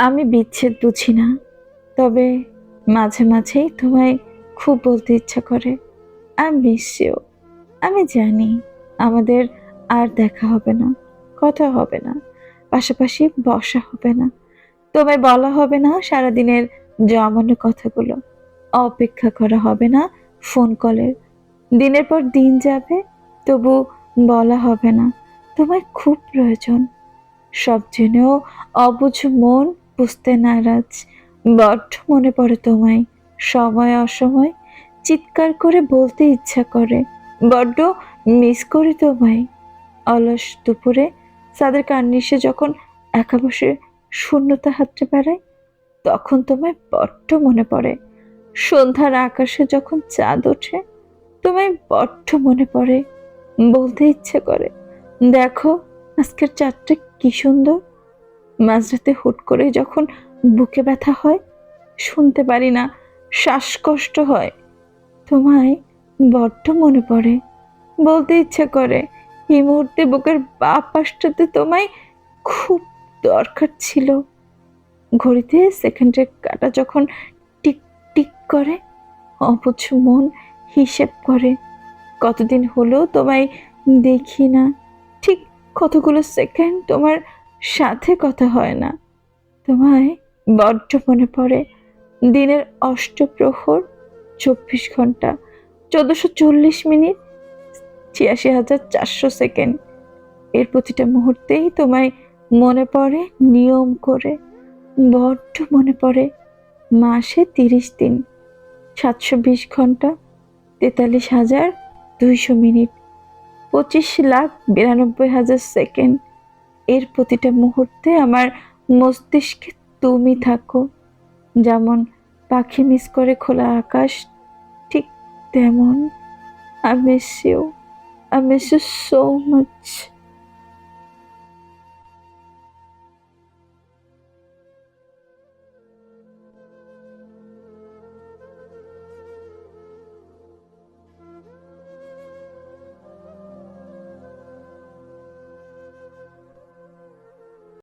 আমি বিচ্ছেদ বুঝি না, তবে মাঝে মাঝেই তোমায় খুব বলতে ইচ্ছা করে, আই মিস ইউ। আমি জানি আমাদের আর দেখা হবে না, কথা হবে না, পাশাপাশি বসা হবে না, তোমায় বলা হবে না সারাদিনের জমানো কথাগুলো, অপেক্ষা করা হবে না ফোন কলের। দিনের পর দিন যাবে, তবু বলা হবে না তোমায় খুব প্রয়োজন। সব জেনেও অবুঝ মন বুঝতে নারাজ। বড্ড মনে পড়ে তোমায়, সময় অসময় চিৎকার করে বলতে ইচ্ছা করে, বড্ড মিস করি তোমায়। অলস দুপুরে চাঁদের কার্নিশে যখন একা বসে শূন্যতা হাতড়ে বেড়ায়, তখন তোমায় বড্ড মনে পড়ে। সন্ধ্যার আকাশে যখন চাঁদ ওঠে, তোমায় বড্ড মনে পড়ে। বলতে ইচ্ছে করে, দেখো আজকের চাঁদটা কি সুন্দর। মাঝরাতে হুট করে যখন বুকে ব্যথা হয়, শুনতে পারি না, শ্বাসকষ্ট হয়, তোমায় বড্ড মনে পড়ে। বলতে ইচ্ছে করে, এই মুহূর্তে বুকের বাঁ পাশটাতে তোমায় খুব দরকার ছিল। ঘড়িতে সেকেন্ডের কাঁটা যখন টিক টিক করে, অবুঝ মন হিসেব করে, কতদিন হলো তোমায় দেখি না, ঠিক কতগুলো সেকেন্ড তোমার সাথে কথা হয় না। তোমায় বড্ড মনে পড়ে। দিনের অষ্টপ্রহর, 24 ঘন্টা, 1440 মিনিট, 86,400 সেকেন্ড, এর প্রতিটা মুহূর্তেই তোমায় মনে পড়ে নিয়ম করে। বড্ড মনে পড়ে। মাসে 30 দিন, 720 ঘন্টা, 43,200 মিনিট, 25,92,000 সেকেন্ড, এর প্রতিটা মুহূর্তে আমার মস্তিষ্কে তুমি থাকো। যেমন পাখি মিস করে খোলা আকাশ, ঠিক তেমন। I miss you, I miss you so much.